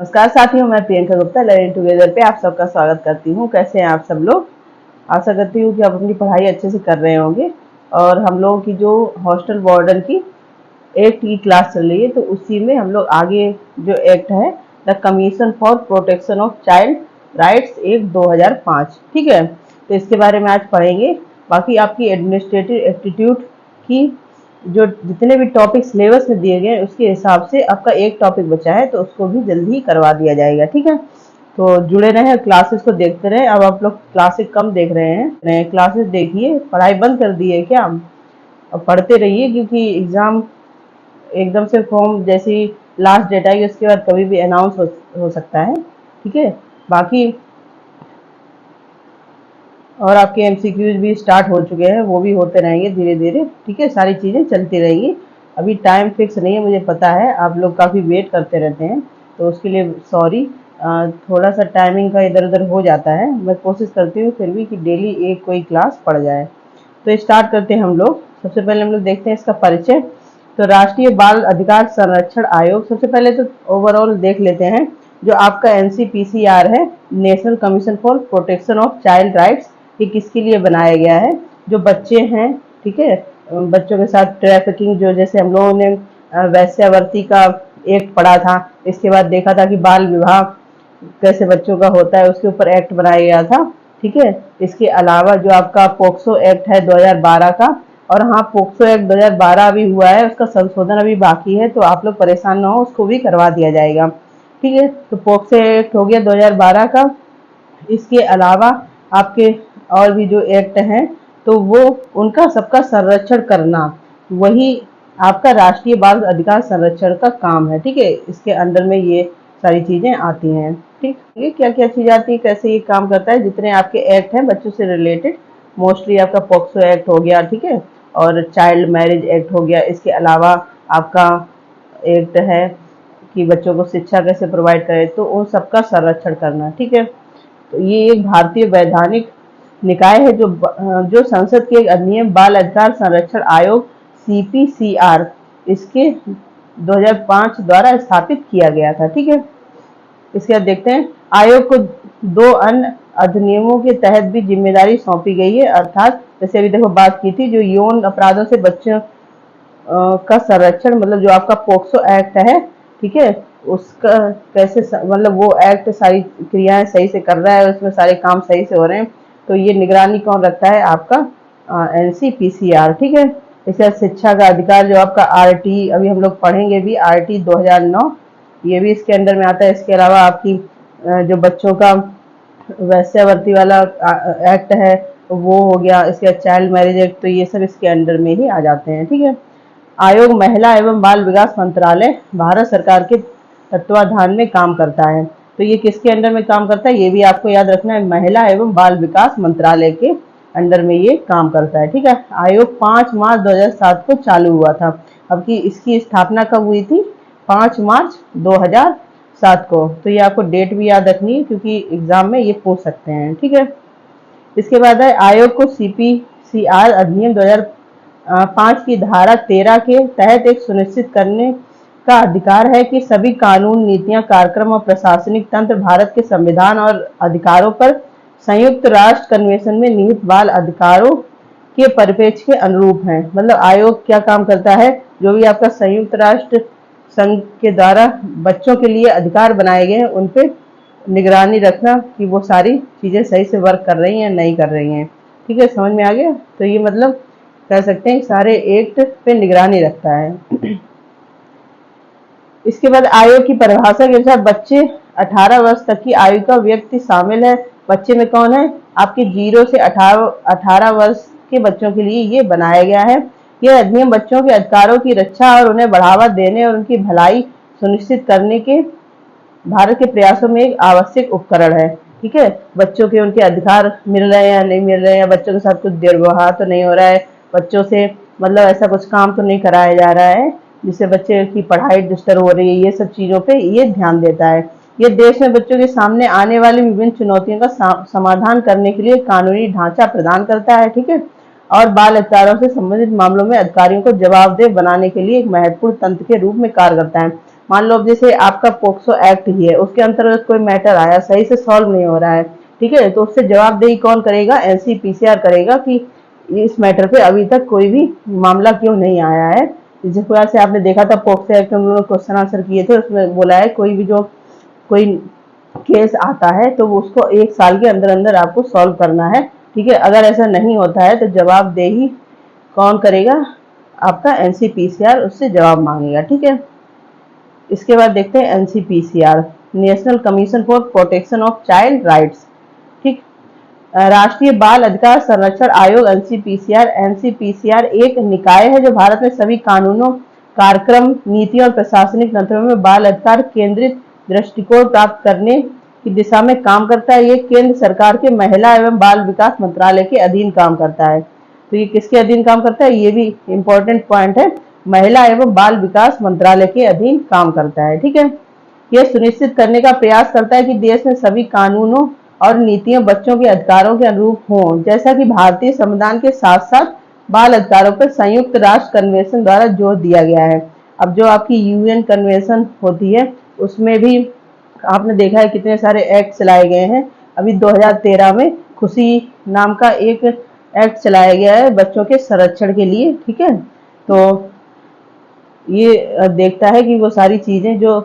नमस्कार साथियों, मैं प्रियंका गुप्ता लर्निंग टुगेदर पे आप सबका स्वागत करती हूँ। कैसे हैं आप सब लोग? आशा करती हूँ कि आप अपनी पढ़ाई अच्छे से कर रहे होंगे। और हम लोगों की जो हॉस्टल वार्डन की एक्ट की क्लास चल रही है, तो उसी में हम लोग आगे जो एक्ट है the commission for protection of child rights act 2005, ठीक है, तो इसके बारे में आज पढ़ेंगे। बाकी आपकी एडमिनिस्ट्रेटिव एप्टीट्यूड की जो जितने भी टॉपिक सिलेबस में दिए गए उसके हिसाब से आपका एक टॉपिक बचा है, तो उसको भी जल्दी ही करवा दिया जाएगा, ठीक है। तो जुड़े रहें, क्लासेस को देखते रहें। अब आप लोग क्लासेस कम देख रहे हैं, क्लासेस देखिए। पढ़ाई बंद कर दी है क्या? अब पढ़ते रहिए, क्योंकि एग्जाम एकदम से फॉर्म जैसी लास्ट डेट आएगी उसके बाद कभी भी अनाउंस हो सकता है, ठीक है। बाकी और आपके एमसीक्यूज भी स्टार्ट हो चुके हैं, वो भी होते रहेंगे धीरे धीरे, ठीक है। सारी चीज़ें चलती रहेंगी। अभी टाइम फिक्स नहीं है, मुझे पता है आप लोग काफ़ी वेट करते रहते हैं, तो उसके लिए सॉरी। थोड़ा सा टाइमिंग का इधर उधर हो जाता है। मैं कोशिश करती हूँ फिर भी कि डेली एक कोई क्लास पढ़ जाए। तो स्टार्ट करते हैं हम लोग। सबसे पहले हम लोग देखते हैं इसका परिचय। तो राष्ट्रीय बाल अधिकार संरक्षण आयोग, सबसे पहले तो ओवरऑल देख लेते हैं। जो आपका एनसीपीसीआर है, national commission for protection of child rights, ये किसके लिए बनाया गया है? जो बच्चे हैं, ठीक है, बच्चों के साथ ट्रैफिकिंग, जो जैसे हम लोगों ने वैश्यावृत्ति का एक्ट पढ़ा था, इसके बाद देखा था कि बाल विवाह कैसे बच्चों का होता है, उसके ऊपर एक्ट बनाया गया था, ठीक है। इसके अलावा जो आपका पोक्सो एक्ट है 2012 का, और हाँ, पोक्सो एक्ट 2012 अभी हुआ है, उसका संशोधन अभी बाकी है, तो आप लोग परेशान ना हो, उसको भी करवा दिया जाएगा, ठीक है। तो पोक्सो एक्ट हो गया 2012 का। इसके अलावा आपके और भी जो एक्ट हैं, तो वो उनका सबका संरक्षण करना, वही आपका राष्ट्रीय बाल अधिकार संरक्षण का काम है, ठीक है। इसके अंडर में ये सारी चीजें आती हैं, ठीक। ये क्या क्या चीज आती है, कैसे ये काम करता है, जितने आपके एक्ट हैं बच्चों से रिलेटेड, मोस्टली आपका पोक्सो एक्ट हो गया, ठीक है, और चाइल्ड मैरिज एक्ट हो गया। इसके अलावा आपका एक्ट है कि बच्चों को शिक्षा कैसे प्रोवाइड करें, तो उन सबका संरक्षण करना, ठीक है। तो ये एक भारतीय वैधानिक निकाय है जो संसद के एक अधिनियम बाल अधिकार संरक्षण आयोग सीपीसीआर, इसके 2005 द्वारा स्थापित किया गया था, ठीक है। इसके बाद देखते हैं, आयोग को दो अन्य अधिनियमों के तहत भी जिम्मेदारी सौंपी गई है। अर्थात जैसे अभी देखो बात की थी, जो यौन अपराधों से बच्चों का संरक्षण, मतलब जो आपका पोक्सो एक्ट है, ठीक है, उसका कैसे मतलब वो एक्ट सारी क्रियाएं सही से कर रहा है, उसमें सारे काम सही से हो रहे हैं, तो ये निगरानी कौन रखता है? आपका एनसीपीसीआर, ठीक है। इसके बाद शिक्षा का अधिकार, जो आपका आरटी, अभी हम लोग पढ़ेंगे भी, आरटी 2009, ये भी इसके अंडर में आता है। इसके अलावा आपकी जो बच्चों का वैश्यावृत्ति वाला एक्ट है, वो हो गया। इसके बाद चाइल्ड मैरिज एक्ट, तो ये सब इसके अंडर में ही आ जाते हैं, ठीक है। आयोग महिला एवं बाल विकास मंत्रालय, भारत सरकार के तत्वाधान में काम करता है। तो ये किसके अंडर में काम करता है, ये भी आपको याद रखना है, महिला एवं बाल विकास मंत्रालय के अंडर में ये काम करता है, ठीक है। आयोग 5 मार्च 2007 को चालू हुआ था। अब की इसकी स्थापना कब हुई थी? 5 मार्च 2007 को। तो ये आपको डेट भी याद रखनी है, क्योंकि एग्जाम में ये पूछ सकते हैं, ठीक है। इसके बाद है, आयोग को सीपीसीआर अधिनियम 2005 की धारा 13 के तहत एक सुनिश्चित करने का अधिकार है कि सभी कानून, नीतियां, कार्यक्रम और प्रशासनिक तंत्र भारत के संविधान और अधिकारों पर संयुक्त राष्ट्र कन्वेंशन में निहित बाल अधिकारों के परिप्रेक्ष्य के अनुरूप हैं। मतलब आयोग क्या काम करता है? जो भी आपका संयुक्त राष्ट्र संघ के द्वारा बच्चों के लिए अधिकार बनाए गए हैं, उन पे निगरानी रखना कि वो सारी चीजें सही से वर्क कर रही हैं, नहीं कर रही हैं, ठीक है। समझ में आ गया? तो ये मतलब कह सकते हैं सारे एक्ट पे निगरानी रखता है। इसके बाद आयोग की परिभाषा के अनुसार बच्चे 18 वर्ष तक की आयु का व्यक्ति शामिल है। बच्चे में कौन है? आपके 0 से 18 वर्ष के बच्चों के लिए ये बनाया गया है। यह अधिनियम बच्चों के अधिकारों की रक्षा और उन्हें बढ़ावा देने और उनकी भलाई सुनिश्चित करने के भारत के प्रयासों में एक आवश्यक उपकरण है, ठीक है। बच्चों के उनके अधिकार मिल रहे हैं या नहीं मिल रहे हैं, बच्चों के साथ कुछ दुर्व्यवहार तो नहीं हो रहा है, बच्चों से मतलब ऐसा कुछ काम तो नहीं कराया जा रहा है जिससे बच्चे की पढ़ाई डिस्टर्ब हो रही है, ये सब चीज़ों पे ये ध्यान देता है। ये देश में बच्चों के सामने आने वाली विभिन्न चुनौतियों का समाधान करने के लिए कानूनी ढांचा प्रदान करता है, ठीक है, और बाल अधिकारों से संबंधित मामलों में अधिकारियों को जवाबदेह बनाने के लिए एक महत्वपूर्ण तंत्र के रूप में कार्य करता है। मान लो अब जैसे आपका पोक्सो एक्ट ही है, उसके अंतर्गत कोई मैटर आया, सही से सॉल्व नहीं हो रहा है, ठीक है, तो उससे जवाबदेही कौन करेगा? एनसीपीसीआर करेगा कि इस मैटर पे अभी तक कोई भी मामला क्यों नहीं आया है। जिस प्रकार से आपने देखा था पोक्सो एक्ट में हम लोग क्वेश्चन आंसर किए थे, उसमें बोला है कोई भी जो कोई केस आता है तो उसको 1 साल के अंदर अंदर आपको सॉल्व करना है, ठीक है। अगर ऐसा नहीं होता है तो जवाबदेही कौन करेगा? आपका एनसीपीसीआर उससे जवाब मांगेगा, ठीक है। इसके बाद देखते हैं NCPCR, national commission for protection of child rights, ठीक। राष्ट्रीय बाल अधिकार संरक्षण आयोग एनसीपीसीआर। एनसीपीसीआर एक निकाय है जो भारत में सभी कानूनों, कार्यक्रम, नीतियों और प्रशासनिक तंत्रों में बाल अधिकार केंद्रित दृष्टिकोण प्राप्त करने की दिशा में काम करता है। ये केंद्र सरकार के महिला एवं बाल विकास मंत्रालय के अधीन काम करता है। तो ये किसके अधीन काम करता है? ये भी इंपॉर्टेंट पॉइंट है, महिला एवं बाल विकास मंत्रालय के अधीन काम करता है, ठीक है। यह सुनिश्चित करने का प्रयास करता है कि देश में सभी कानूनों और नीतियां बच्चों के अधिकारों के अनुरूप हों, जैसा कि भारतीय संविधान के साथ साथ बाल अधिकारों पर संयुक्त राष्ट्र कन्वेंशन द्वारा जोर दिया गया है। अब जो आपकी यूएन कन्वेंशन होती है उसमें भी आपने देखा है कितने सारे एक्ट चलाए गए हैं। अभी 2013 में खुशी नाम का एक एक्ट चलाया गया है बच्चों के संरक्षण के लिए, ठीक है। तो ये देखता है कि वो सारी चीजें जो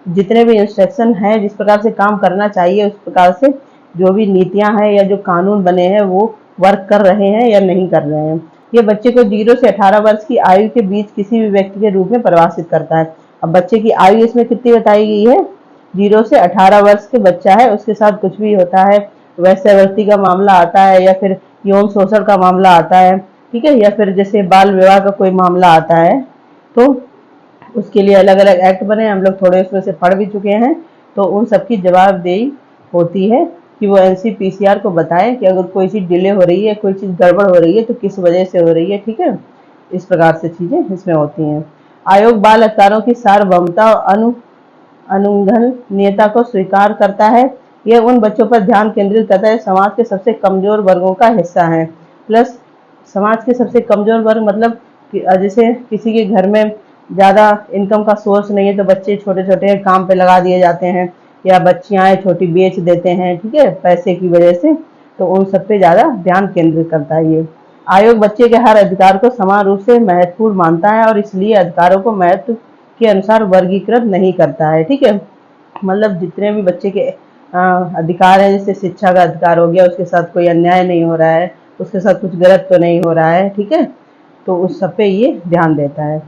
जितने भी इंस्ट्रक्शन हैं, जिस प्रकार से काम करना चाहिए उस प्रकार से जो भी नीतियां हैं या जो कानून बने हैं वो वर्क कर रहे हैं या नहीं कर रहे हैं। ये बच्चे को 0 से 18 वर्ष की आयु के बीच किसी भी व्यक्ति के रूप में परिभाषित करता है। अब बच्चे की आयु इसमें कितनी बताई गई है? 0 से 18 वर्ष के बच्चा है, उसके साथ कुछ भी होता है, वैश्यावृत्ति का मामला आता है या फिर यौन शोषण का मामला आता है, ठीक है, या फिर जैसे बाल विवाह का कोई मामला आता है, तो उसके लिए अलग अलग एक्ट बने, हम लोग थोड़े उसमें से पढ़ भी चुके हैं। तो उन सबकी जवाबदेही होती है कि वो एनसीपीसीआर को बताएं कि अगर कोई चीज़ डिले हो रही है, कोई चीज़ गड़बड़ हो रही है तो किस वजह से हो रही है, ठीक है। इस प्रकार से चीज़ें इसमें होती हैं। आयोग बाल अधिकारों की सार्वभौमता और अनुगणनीयता को स्वीकार करता है। यह उन बच्चों पर ध्यान केंद्रित करता है समाज के सबसे कमजोर वर्गों का हिस्सा है। प्लस समाज के सबसे कमजोर वर्ग मतलब जैसे किसी के घर में ज़्यादा इनकम का सोर्स नहीं है तो बच्चे छोटे छोटे काम पे लगा दिए जाते हैं या बच्चियाँ छोटी बेच देते हैं, ठीक है, पैसे की वजह से, तो उन सब पे ज़्यादा ध्यान केंद्रित करता है ये आयोग। बच्चे के हर अधिकार को समान रूप से महत्वपूर्ण मानता है और इसलिए अधिकारों को महत्व के अनुसार वर्गीकृत नहीं करता है, ठीक है। मतलब जितने भी बच्चे के अधिकार हैं, जैसे शिक्षा का अधिकार हो गया, उसके साथ कोई अन्याय नहीं हो रहा है, उसके साथ कुछ गलत तो नहीं हो रहा है, ठीक है, तो उस सब पे ये ध्यान देता है।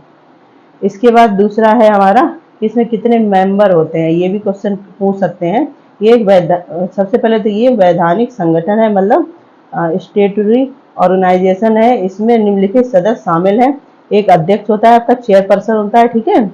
इसके बाद दूसरा है हमारा, इसमें कितने मेंबर होते हैं, ये भी क्वेश्चन पूछ सकते हैं। ये सबसे पहले तो ये वैधानिक संगठन है, मतलब स्टेटूटरी ऑर्गेनाइजेशन है। इसमें निम्नलिखित सदस्य शामिल हैं। एक अध्यक्ष होता है, आपका चेयरपर्सन होता है, ठीक है।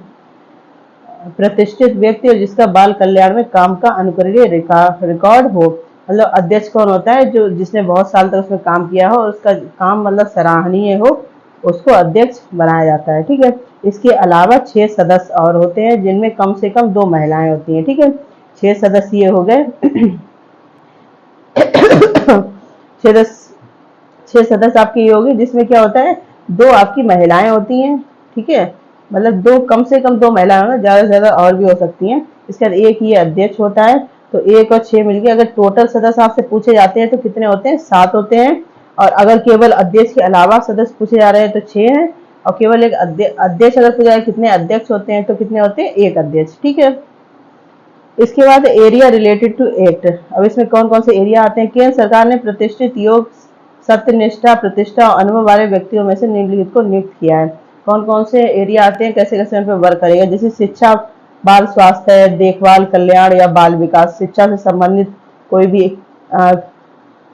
प्रतिष्ठित व्यक्ति और जिसका बाल कल्याण में काम का अनुकरणीय रिकॉर्ड हो, मतलब अध्यक्ष कौन होता है? जो जिसने बहुत साल तक उसमें काम किया हो, उसका काम मतलब सराहनीय हो, उसको अध्यक्ष बनाया जाता है, ठीक है। इसके अलावा 6 सदस्य और होते हैं जिनमें कम से कम 2 महिलाएं होती हैं, ठीक है। 6 सदस्य ये हो गए। 6 सदस्य आपकी ये होगी जिसमें क्या होता है, 2 आपकी महिलाएं होती हैं, ठीक है, मतलब 2 कम से कम 2 महिलाएं होना, ज़्यादा से ज़्यादा और भी हो सकती हैं। इसके बाद एक ये अध्यक्ष होता है, तो 1 और 6 मिलके अगर टोटल सदस्य आपसे पूछे जाते हैं तो कितने होते हैं? 7 होते हैं। और अगर केवल अध्यक्ष के अलावा सदस्य पूछे जा रहे हैं तो 6 हैं। और केवल एक अध्यक्ष अगर पूछा जाए कितने अध्यक्ष होते हैं तो कितने होते हैं? 1 अध्यक्ष, ठीक है। इसके बाद एरिया रिलेटेड टू एक्ट। अब इसमें कौन कौन से एरिया आते हैं? केंद्र सरकार ने प्रतिष्ठित योग, सत्यनिष्ठा, प्रतिष्ठा और अनुभव वाले व्यक्तियों में से निम्नलिखित को नियुक्त किया है। कौन कौन से एरिया आते हैं, कैसे कैसे उन पर वर्क करेगा? जैसे शिक्षा, बाल स्वास्थ्य, देखभाल, कल्याण या बाल विकास, शिक्षा से संबंधित कोई भी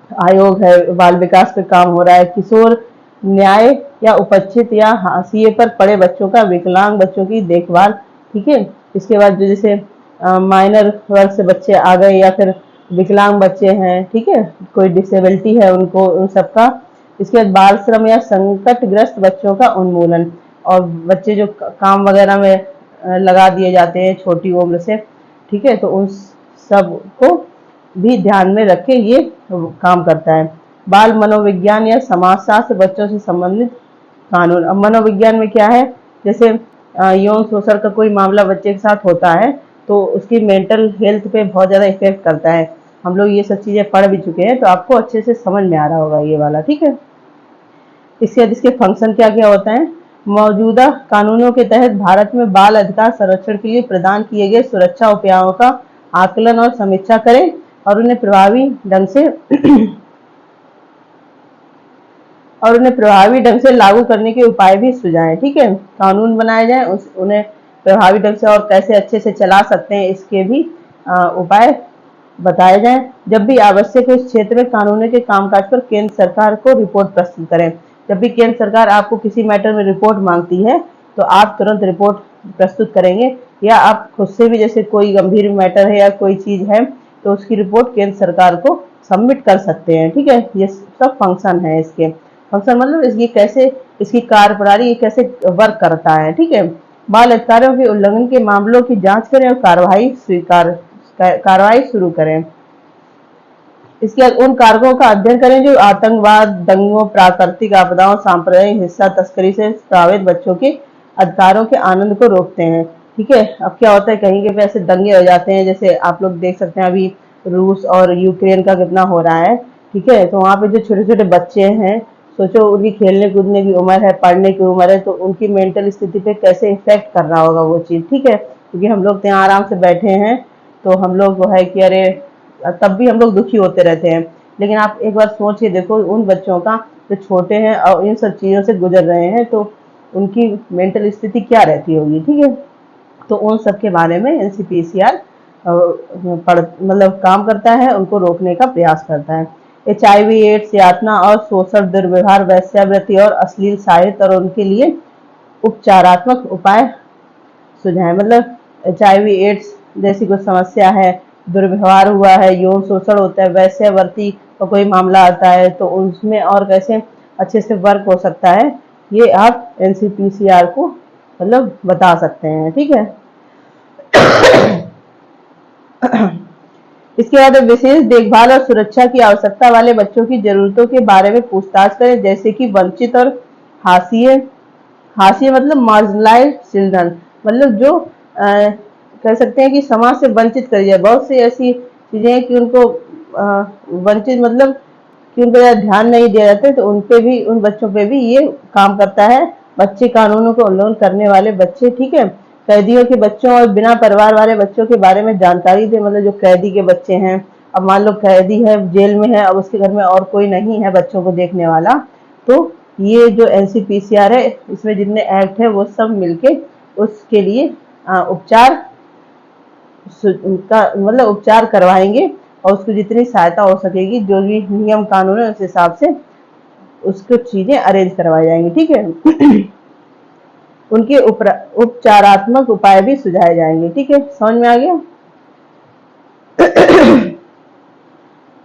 आयोग है, बाल विकास पे काम हो रहा है। किशोर न्याय या उपस्थित या हाशिए पर पड़े बच्चों का, विकलांग बच्चों की देखभाल, ठीक है। इसके बाद जो जैसे माइनर वर्ग से बच्चे आ गए या फिर विकलांग बच्चे हैं, ठीक है, कोई डिसेबिलिटी है उनको, उन सबका। इसके बाद बाल श्रम या संकटग्रस्त बच्चों का उन्मूलन, और बच्चे जो काम वगैरह में लगा दिए जाते हैं छोटी उम्र से, ठीक है, तो उन सब को भी ध्यान में रख के ये काम करता है। बाल मनोविज्ञान या समाजशास्त्र, बच्चों से संबंधित कानून। अब मनोविज्ञान में क्या है, जैसे यौन शोषण का कोई मामला बच्चे के साथ होता है तो उसकी मेंटल हेल्थ पे बहुत ज़्यादा इफेक्ट करता है। हम लोग ये सब चीज़ें पढ़ भी चुके हैं, तो आपको अच्छे से समझ में आ रहा होगा ये वाला, ठीक है। इसके बाद इसके फंक्शन क्या क्या होता है। मौजूदा कानूनों के तहत भारत में बाल अधिकार संरक्षण के लिए प्रदान किए गए सुरक्षा उपायों का आकलन और समीक्षा करें और उन्हें प्रभावी ढंग से लागू करने के उपाय भी सुझाएं, ठीक है। कानून बनाए जाए, उन्हें प्रभावी ढंग से और कैसे अच्छे से चला सकते हैं इसके भी उपाय बताए जाएं। जब भी आवश्यक हो इस क्षेत्र में कानूनों के कामकाज पर केंद्र सरकार को रिपोर्ट प्रस्तुत करें। जब भी केंद्र सरकार आपको किसी मैटर में रिपोर्ट मांगती है तो आप तुरंत रिपोर्ट प्रस्तुत करेंगे, या आप खुद से भी जैसे कोई गंभीर मैटर है या कोई चीज है तो उसकी रिपोर्ट केंद्र सरकार को सबमिट कर सकते हैं, ठीक है। ये सब फंक्शन है इसके। फंक्शन मतलब इसकी कैसे, इसकी कार्यप्रणाली ये कैसे वर्क करता है, ठीक है। बाल अधिकारों के उल्लंघन के मामलों की जांच करें और कार्रवाई शुरू करें। इसके बाद उन कारकों का अध्ययन करें जो आतंकवाद, दंगों, प्राकृतिक आपदाओं, सांप्रदायिक हिंसा, तस्करी से प्रभावित बच्चों के अधिकारों के आनंद को रोकते हैं, ठीक है। अब क्या होता है, कहीं के पे ऐसे दंगे हो जाते हैं, जैसे आप लोग देख सकते हैं अभी रूस और यूक्रेन का कितना हो रहा है, ठीक है। तो वहाँ पे जो छोटे छोटे बच्चे हैं, सोचो उनकी खेलने कूदने की उम्र है, पढ़ने की उम्र है, तो उनकी मेंटल स्थिति पे कैसे इफेक्ट कर रहा होगा वो चीज़, ठीक है। क्योंकि हम लोग तो यहाँ आराम से बैठे हैं, तो हम लोग वो है कि अरे तब भी हम लोग दुखी होते रहते हैं। लेकिन आप एक बार सोच के देखो उन बच्चों का जो छोटे हैं और इन सब चीज़ों से गुजर रहे हैं, तो उनकी मेंटल स्थिति क्या रहती होगी, ठीक है। तो उन सब के बारे में एनसीपीसीआर मतलब काम करता है, उनको रोकने का प्रयास करता है। HIV, एड्स, यातना और शोषण, दुर्व्यवहार, वेश्यावृत्ति और अश्लील साहित्य और उनके लिए उपचारात्मक उपाय सुझाएं। मतलब HIV, एड्स जैसी कोई समस्या है, दुर्व्यवहार हुआ है, यौन शोषण होता है, वैश्यावृत्ति का कोई मामला आता है, तो उसमें और कैसे अच्छे से वर्क हो सकता है, ये आप एनसीपीसीआर को मतलब बता सकते हैं, ठीक है। इसके बाद विशेष देखभाल और सुरक्षा की आवश्यकता वाले बच्चों की जरूरतों के बारे में पूछताछ करें, जैसे कि वंचित और हाशिए हाशिए मतलब मार्जिनलाइज्ड चिल्ड्रन, मतलब जो कह सकते हैं कि समाज से वंचित कर दिया। बहुत सी ऐसी चीजें हैं कि उनको वंचित मतलब कि उन पर ध्यान नहीं दिया जाता, तो उन पे भी, उन बच्चों पे भी ये काम करता है। बच्चे कानूनों को उल्लंघन करने वाले बच्चे, ठीक है। कैदियों के बच्चों और बिना परिवार वाले बच्चों के बारे में जानकारी दे, मतलब जो कैदी के बच्चे हैं, अब मान लो कैदी है, जेल में है, अब उसके घर में और कोई नहीं है बच्चों को देखने वाला, तो ये जो एनसीपीसीआर है, इसमें जितने एक्ट है वो सब मिलके उसके लिए उपचार का मतलब उपचार करवाएंगे, और उसको जितनी सहायता हो सकेगी, जो भी नियम कानून है उस हिसाब से उसको चीजें अरेंज करवाई जाएंगी, ठीक है। उनके उपचारात्मक उपाय भी सुझाए जाएंगे, ठीक है। समझ में आ गया।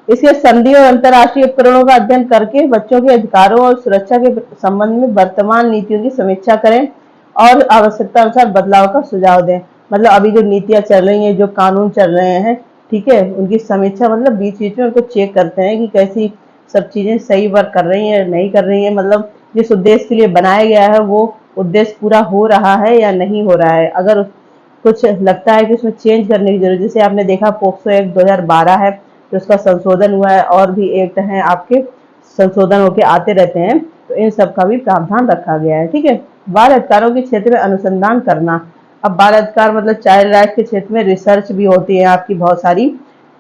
इसके संधि और अंतर्राष्ट्रीय उपकरणों का अध्ययन करके बच्चों के अधिकारों और सुरक्षा के संबंध में वर्तमान नीतियों की समीक्षा करें और आवश्यकता अनुसार बदलाव का सुझाव दें। मतलब अभी जो नीतियां चल रही हैं, जो कानून चल रहे हैं, ठीक है, उनकी समीक्षा मतलब बीच बीच में उनको चेक करते हैं कि कैसी सब चीजें सही वर्क कर रही हैं, नहीं कर रही हैं, मतलब जिस उद्देश्य के लिए बनाया गया है वो उद्देश्य पूरा हो रहा है या नहीं हो रहा है। अगर कुछ लगता है कि उसमें चेंज करने की जरूरत, जैसे आपने देखा पोक्सो एक्ट 2012 है, तो उसका संशोधन हुआ है, और भी एक्ट हैं आपके संशोधन होके आते रहते हैं, तो इन सब का भी प्रावधान रखा गया है, ठीक है। बाल अधिकारों के क्षेत्र में अनुसंधान करना। अब बाल अधिकार मतलब चाइल्ड राइट के क्षेत्र में रिसर्च भी होती है आपकी बहुत सारी,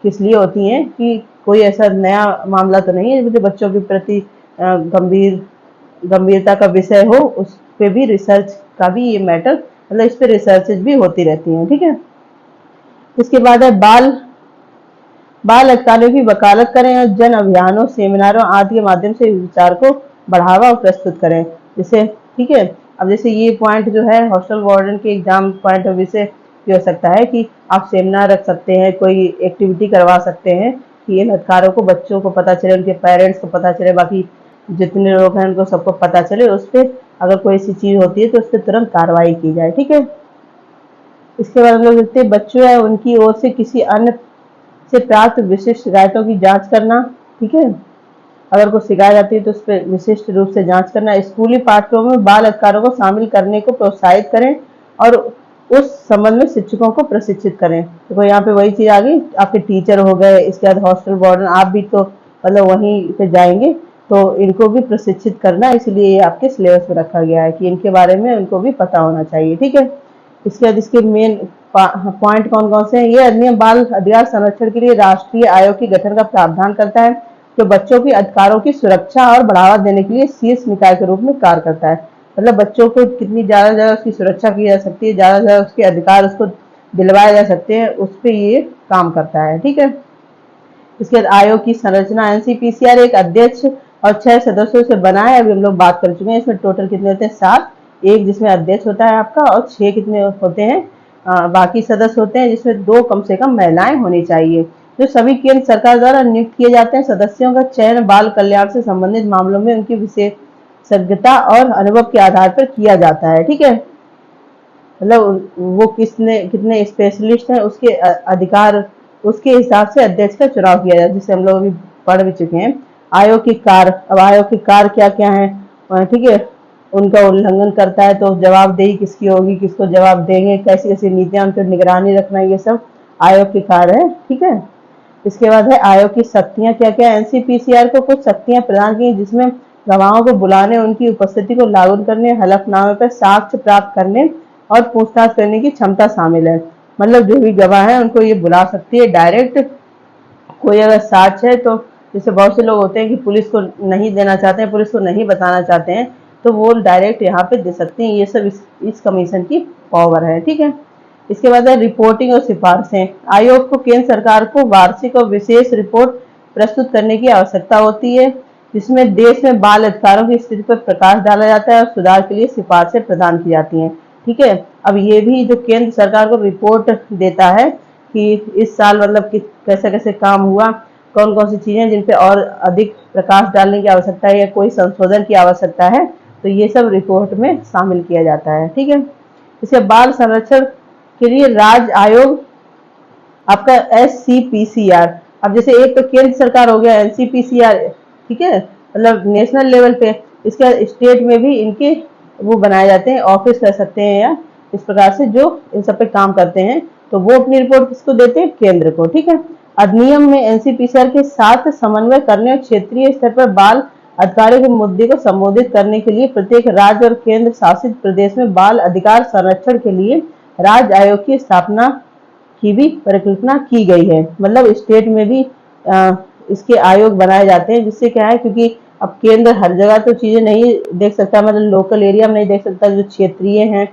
किस लिए होती है कि कोई ऐसा नया मामला तो नहीं है जो बच्चों के प्रति गंभीरता का विषय हो, उस पर भी रिसर्च का भी ये मैटर, मतलब इस पे रिसर्चेज भी होती रहती हैं, ठीक है। इसके बाद है बाल अधिकारों की वकालत करें और जन अभियानों, सेमिनारों आदि के माध्यम से विचार को बढ़ावा और प्रस्तुत करें, जैसे, ठीक है। अब जैसे ये पॉइंट जो है हॉस्टल वार्डन के एग्जाम पॉइंट ऑफ व्यू से ये हो सकता है कि आप सेमिनार रख सकते हैं, कोई एक्टिविटी करवा सकते हैं कि इन अधिकारों को बच्चों को पता चले, उनके पेरेंट्स को पता चले, बाकी जितने लोग हैं उनको सबको पता चले, उस पर अगर कोई ऐसी चीज होती है तो उस पर तुरंत कार्रवाई की जाए, ठीक है। इसके बाद हम लोग देखते हैं बच्चों है उनकी ओर से किसी अन्य से प्राप्त विशिष्ट शिकायतों की जांच करना, ठीक है। अगर कोई शिकायत आती है तो उस पर विशिष्ट रूप से जांच करना। स्कूली पाठ्यक्रमों में बाल अधिकारों को शामिल करने को प्रोत्साहित करें और उस संबंध में शिक्षकों को प्रशिक्षित करें। देखो यहाँ पे वही चीज आ गई, आपके टीचर हो गए, इसके बाद हॉस्टल वार्डन, आप भी तो मतलब वहीं पे जाएंगे, तो इनको भी प्रशिक्षित करना, इसलिए ये आपके सिलेबस में रखा गया है कि इनके बारे में उनको भी पता होना चाहिए। ठीक है, इसके बाद इसके मेन पॉइंट कौन कौन से हैं। ये अधिनियम बाल अधिकार संरक्षण के लिए राष्ट्रीय आयोग के गठन का प्रावधान करता है, जो बच्चों के अधिकारों की सुरक्षा और बढ़ावा देने के लिए शीर्ष निकाय के रूप में कार्य करता है। मतलब बच्चों को कितनी ज्यादा ज्यादा उसकी सुरक्षा की जा सकती है, ज्यादा ज्यादा उसके अधिकार उसको दिलवाए जा सकते हैं, उस पर ये काम करता है। ठीक है, इसके बाद आयोग की संरचना, एनसीपीसीआर एक अध्यक्ष और 6 सदस्यों से बना है। अभी हम लोग बात कर चुके हैं। इसमें टोटल कितने होते हैं? 7, एक जिसमें अध्यक्ष होता है आपका, और 6 कितने होते हैं बाकी सदस्य होते हैं, जिसमें 2 कम से कम महिलाएं होनी चाहिए। जो सभी केंद्र सरकार द्वारा नियुक्त किए जाते हैं। सदस्यों का चयन बाल कल्याण से संबंधित मामलों में उनकी विशेषज्ञता और अनुभव के आधार पर किया जाता है। ठीक है, मतलब वो कितने स्पेशलिस्ट हैं, उसके अधिकार, उसके हिसाब से अध्यक्ष का चुनाव किया जाता है, जिसे हम लोग अभी पढ़ भी चुके हैं। आयोग की कार्य, अब आयोग की कार्य क्या क्या है? ठीक है, उनका उल्लंघन करता है तो जवाबदेही किसकी होगी, किसको जवाब देंगे, कैसी कैसी नीतियां, उन पर निगरानी रखना, ये सब आयोग की कार्य है। ठीक है, इसके बाद है आयोग की शक्तियां क्या क्या। एनसीपीसीआर को कुछ शक्तियां प्रदान की, जिसमें गवाहों को बुलाने, उनकी उपस्थिति को लागू करने, हलफनामे पर साक्ष्य प्राप्त करने और पूछताछ करने की क्षमता शामिल है। मतलब जो भी गवाह है उनको ये बुला सकती है डायरेक्ट। कोई अगर साक्ष्य है तो, जैसे बहुत से लोग होते हैं कि पुलिस को नहीं देना चाहते हैं, पुलिस को नहीं बताना चाहते हैं, तो वो डायरेक्ट यहाँ पे दे सकते हैं। ये सब इस कमीशन की पावर है। ठीक है, इसके बाद है रिपोर्टिंग और सिफारिशें। आयोग को केंद्र सरकार को वार्षिक और विशेष रिपोर्ट प्रस्तुत करने की आवश्यकता होती है, जिसमें देश में बाल अधिकारों की स्थिति पर प्रकाश डाला जाता है और सुधार के लिए सिफारिशें प्रदान की जाती हैं। ठीक है, अब ये भी जो केंद्र सरकार को रिपोर्ट देता है कि इस साल मतलब कि कैसे कैसे काम हुआ, कौन कौन सी चीजें जिन पे और अधिक प्रकाश डालने की आवश्यकता है या कोई संशोधन की आवश्यकता है, तो ये सब रिपोर्ट में शामिल किया जाता है। ठीक है, इसके बाल संरक्षण के लिए राज्य आयोग आपका SCPCR। अब जैसे एक तो केंद्र सरकार हो गया NCPCR, ठीक है, मतलब नेशनल लेवल पे। इसके स्टेट में भी इनके वो बनाए जाते हैं, ऑफिस कर सकते हैं या इस प्रकार से, जो इन सब पे काम करते हैं, तो वो अपनी रिपोर्ट किसको देते हैं? केंद्र को। ठीक है, अधिनियम में एनसीपीसीआर के साथ समन्वय करने और क्षेत्रीय स्तर पर बाल अधिकारों के मुद्दे को संबोधित करने के लिए प्रत्येक राज्य और केंद्र शासित प्रदेश में बाल अधिकार संरक्षण के लिए राज्य आयोग की स्थापना की भी परिकल्पना की गई है। मतलब स्टेट में भी इसके आयोग बनाए जाते हैं, जिससे क्या है, क्योंकि अब केंद्र हर जगह तो चीजें नहीं देख सकता, मतलब लोकल एरिया में नहीं देख सकता, जो क्षेत्रीय हैं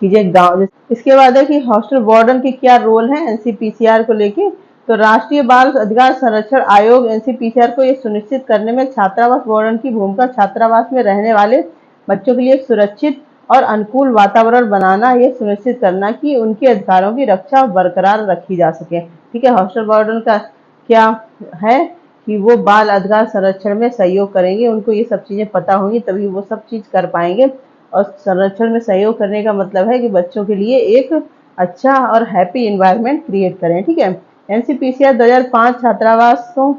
चीजें गांव। इसके बाद है कि हॉस्टल वार्डन की क्या रोल है एनसीपीसीआर को लेके। तो राष्ट्रीय बाल अधिकार संरक्षण आयोग एनसीपीसीआर को यह सुनिश्चित करने में छात्रावास वार्डन की भूमिका छात्रावास में रहने वाले बच्चों के लिए सुरक्षित और अनुकूल वातावरण बनाना, यह सुनिश्चित करना कि उनके अधिकारों की रक्षा बरकरार रखी जा सके। ठीक है, हॉस्टल वार्डन का क्या है कि वो बाल अधिकार संरक्षण में सहयोग करेंगे, उनको ये सब चीजें पता होंगी तभी वो सब चीज कर पाएंगे। और संरक्षण में सहयोग करने का मतलब है कि बच्चों के लिए एक अच्छा और हैप्पी एनवायरनमेंट क्रिएट करें। ठीक है, एनसीपीसीआर 2005 छात्रावासों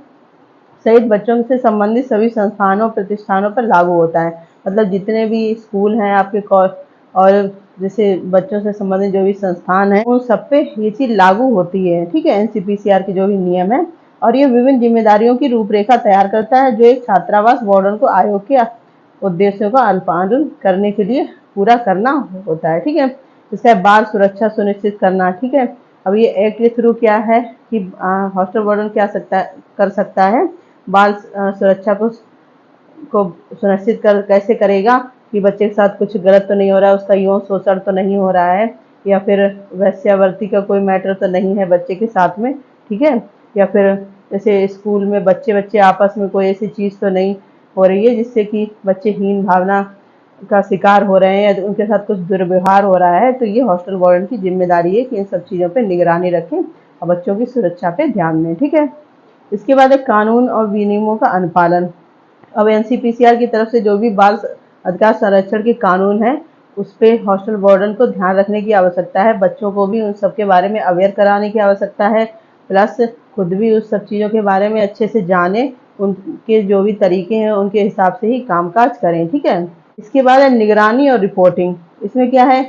सहित बच्चों से संबंधित सभी संस्थानों प्रतिष्ठानों पर लागू होता है। मतलब जितने भी स्कूल हैं आपके और जैसे बच्चों से संबंधित जो भी संस्थान है, उन सब पे ये चीज लागू होती है। ठीक है, एनसीपीसीआर के जो भी नियम है, और ये विभिन्न जिम्मेदारियों की रूपरेखा तैयार करता है, जो एक छात्रावास वार्डन को आयोग के उद्देश्यों का अनुपालन करने के लिए पूरा करना होता है। ठीक है, इसका बाल सुरक्षा सुनिश्चित करना। ठीक है, अब ये एक्ट के थ्रू क्या है कि हॉस्टल वार्डन क्या कर सकता है, बाल सुरक्षा को सुनिश्चित कैसे करेगा कि बच्चे के साथ कुछ गलत तो नहीं हो रहा है, उसका यौन शोषण तो नहीं हो रहा है, या फिर वैश्यावृत्ति का कोई मैटर तो नहीं है बच्चे के साथ में। ठीक है, या फिर जैसे स्कूल में बच्चे आपस में कोई ऐसी चीज तो नहीं हो रही है जिससे कि बच्चे हीन भावना का शिकार हो रहे हैं या उनके साथ कुछ दुर्व्यवहार हो रहा है। तो ये हॉस्टल वार्डन की जिम्मेदारी है कि इन सब चीजों पे निगरानी रखें और बच्चों की सुरक्षा पे ध्यान दें। ठीक है, इसके बाद एक कानून और विनियमों का अनुपालन। अब एनसीपीसीआर की तरफ से जो भी बाल अधिकार संरक्षण के कानून है, उस पे हॉस्टल वार्डन को ध्यान रखने की आवश्यकता है। बच्चों को भी उन सब के बारे में अवेयर कराने की आवश्यकता है, प्लस खुद भी उस सब चीज़ों के बारे में अच्छे से जाने, उनके जो भी तरीके हैं उनके हिसाब से ही कामकाज करें। ठीक है, इसके बाद है निगरानी और रिपोर्टिंग। इसमें क्या है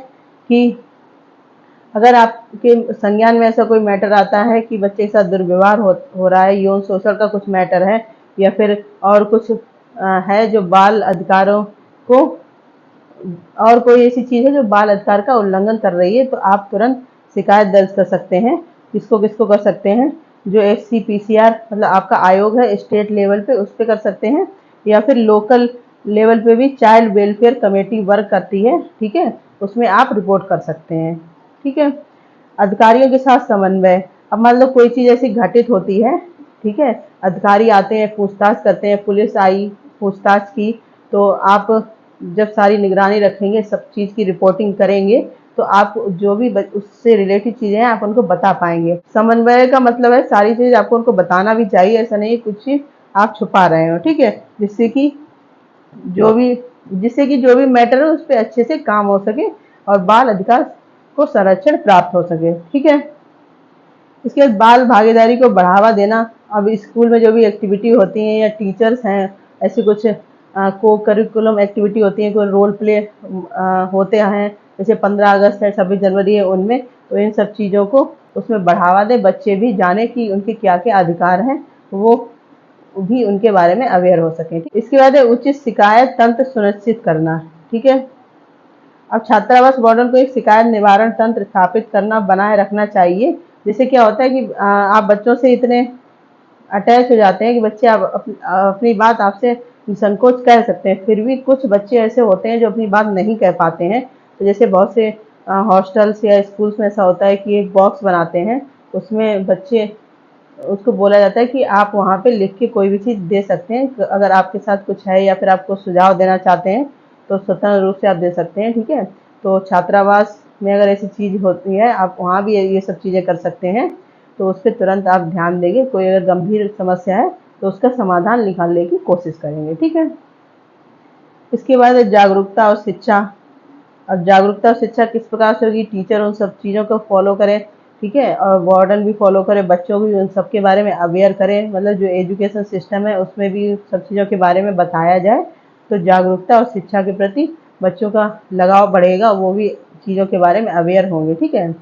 कि अगर आपके संज्ञान में ऐसा कोई मैटर आता है कि बच्चे के साथ दुर्व्यवहार हो रहा है, यौन शोषण का कुछ मैटर है, या फिर और कुछ है जो बाल अधिकारों को, और कोई ऐसी चीज़ है जो बाल अधिकार का उल्लंघन कर रही है, तो आप तुरंत शिकायत दर्ज कर सकते हैं। किसको किसको कर सकते हैं? जो FCPCR मतलब आपका आयोग है स्टेट लेवल पे, उस पर कर सकते हैं, या फिर लोकल लेवल पे भी चाइल्ड वेलफेयर कमेटी वर्क करती है, ठीक है, उसमें आप रिपोर्ट कर सकते हैं। ठीक है। अधिकारियों के साथ समन्वय। अब मान लो कोई चीज़ ऐसी घटित होती है, ठीक है, अधिकारी आते हैं, पूछताछ करते हैं, पुलिस आई, पूछताछ की, तो आप जब सारी निगरानी रखेंगे, सब चीज़ की रिपोर्टिंग करेंगे, तो आप जो भी उससे रिलेटेड चीज़ें हैं आप उनको बता पाएंगे। समन्वय का मतलब है सारी चीज़ आपको उनको बताना भी चाहिए, ऐसा नहीं कुछ चीज़ आप छुपा रहे हो, ठीक है, जिससे कि जो भी मैटर है उस पर अच्छे से काम हो सके और बाल अधिकार को संरक्षण प्राप्त हो सके। ठीक है। इसके बाद बाल भागीदारी को बढ़ावा देना। अब स्कूल में जो भी एक्टिविटी होती हैं या टीचर्स हैं, ऐसे कुछ को करिकुलम एक्टिविटी होती है, कोई रोल प्ले होते हैं, जैसे 15 अगस्त है, 26 जनवरी है, उनमें तो इन सब चीज़ों को उसमें बढ़ावा दे, बच्चे भी जाने कि उनके क्या क्या अधिकार हैं, वो भी उनके बारे में अवेयर हो सकें। इसके बाद है उचित शिकायत तंत्र सुनिश्चित करना। ठीक है। अब छात्रावास वार्डन को एक शिकायत निवारण तंत्र स्थापित करना, बनाए रखना चाहिए। जिससे क्या होता है कि आप बच्चों से इतने अटैच हो जाते हैं कि बच्चे अपनी बात आपसे संकोच कह सकते हैं, फिर भी कुछ बच्चे ऐसे होते हैं जो अपनी बात नहीं कह पाते हैं। तो जैसे बहुत से हॉस्टल्स या स्कूल्स में ऐसा होता है कि एक बॉक्स बनाते हैं, उसमें बच्चे, उसको बोला जाता है कि आप वहाँ पे लिख के कोई भी चीज़ दे सकते हैं, अगर आपके साथ कुछ है या फिर आपको सुझाव देना चाहते हैं तो स्वतंत्र रूप से आप दे सकते हैं। ठीक है। तो छात्रावास में अगर ऐसी चीज़ होती है, आप वहाँ भी ये सब चीज़ें कर सकते हैं, तो उस पर तुरंत आप ध्यान देंगे। कोई अगर गंभीर समस्या है तो उसका समाधान निकालने की कोशिश करेंगे। ठीक है। इसके बाद जागरूकता और शिक्षा। अब जागरूकता और शिक्षा किस प्रकार से होगी? टीचर उन सब चीज़ों को फॉलो करें, ठीक है, और वार्डन भी फॉलो करे, बच्चों को भी उन सब के बारे में अवेयर करें, मतलब जो एजुकेशन सिस्टम है उसमें भी सब चीज़ों के बारे में बताया जाए, तो जागरूकता और शिक्षा के प्रति बच्चों का लगाव बढ़ेगा, वो भी चीज़ों के बारे में अवेयर होंगे। ठीक है।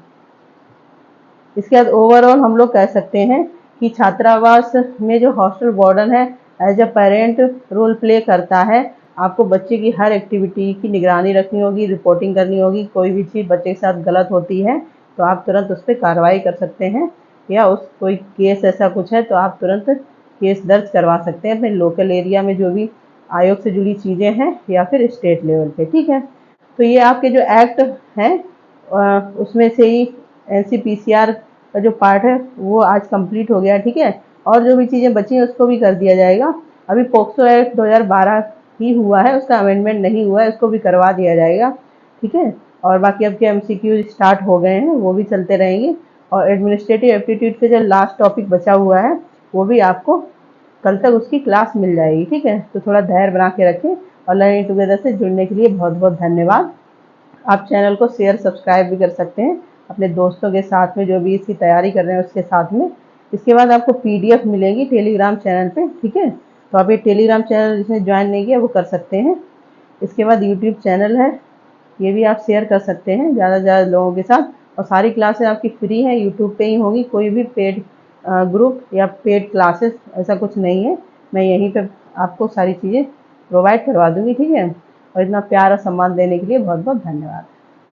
इसके बाद ओवरऑल हम लोग कह सकते हैं कि छात्रावास में जो हॉस्टल वार्डन है as a parent role play करता है। आपको बच्चे की हर एक्टिविटी की निगरानी रखनी होगी, रिपोर्टिंग करनी होगी। कोई भी चीज़ बच्चे के साथ गलत होती है तो आप तुरंत उस पर कार्रवाई कर सकते हैं, या उस कोई केस ऐसा कुछ है तो आप तुरंत केस दर्ज करवा सकते हैं अपने लोकल एरिया में जो भी आयोग से जुड़ी चीज़ें हैं, या फिर स्टेट लेवल पे। ठीक है। तो ये आपके जो एक्ट हैं उसमें से ही NCPCR का जो पार्ट है वो आज कंप्लीट हो गया। ठीक है। और जो भी चीज़ें बची हैं उसको भी कर दिया जाएगा। अभी पोक्सो एक्ट 2012 ही हुआ है, उसका अमेंडमेंट नहीं हुआ है, उसको भी करवा दिया जाएगा। ठीक है। और बाकी अब के MCQ स्टार्ट हो गए हैं, वो भी चलते रहेंगे। और एडमिनिस्ट्रेटिव एप्टीट्यूड के जो लास्ट टॉपिक बचा हुआ है वो भी आपको कल तक उसकी क्लास मिल जाएगी। ठीक है। तो थोड़ा धैर्य बना के रखें, और लर्निंग टुगेदर से जुड़ने के लिए बहुत बहुत धन्यवाद। आप चैनल को शेयर सब्सक्राइब भी कर सकते हैं अपने दोस्तों के साथ में जो भी इसकी तैयारी कर रहे हैं उसके साथ में। इसके बाद आपको PDF मिलेगी टेलीग्राम चैनल पे। ठीक है। तो आप ये टेलीग्राम चैनल जिसने ज्वाइन नहीं किया वो कर सकते हैं। इसके बाद YouTube चैनल है, ये भी आप शेयर कर सकते हैं ज़्यादा से ज़्यादा लोगों के साथ। और सारी क्लासेस आपकी फ्री हैं, यूट्यूब पे ही होंगी, कोई भी पेड ग्रुप या पेड क्लासेस ऐसा कुछ नहीं है। मैं यहीं पे आपको सारी चीज़ें प्रोवाइड करवा दूँगी। ठीक है। और इतना प्यार और सम्मान देने के लिए बहुत बहुत धन्यवाद।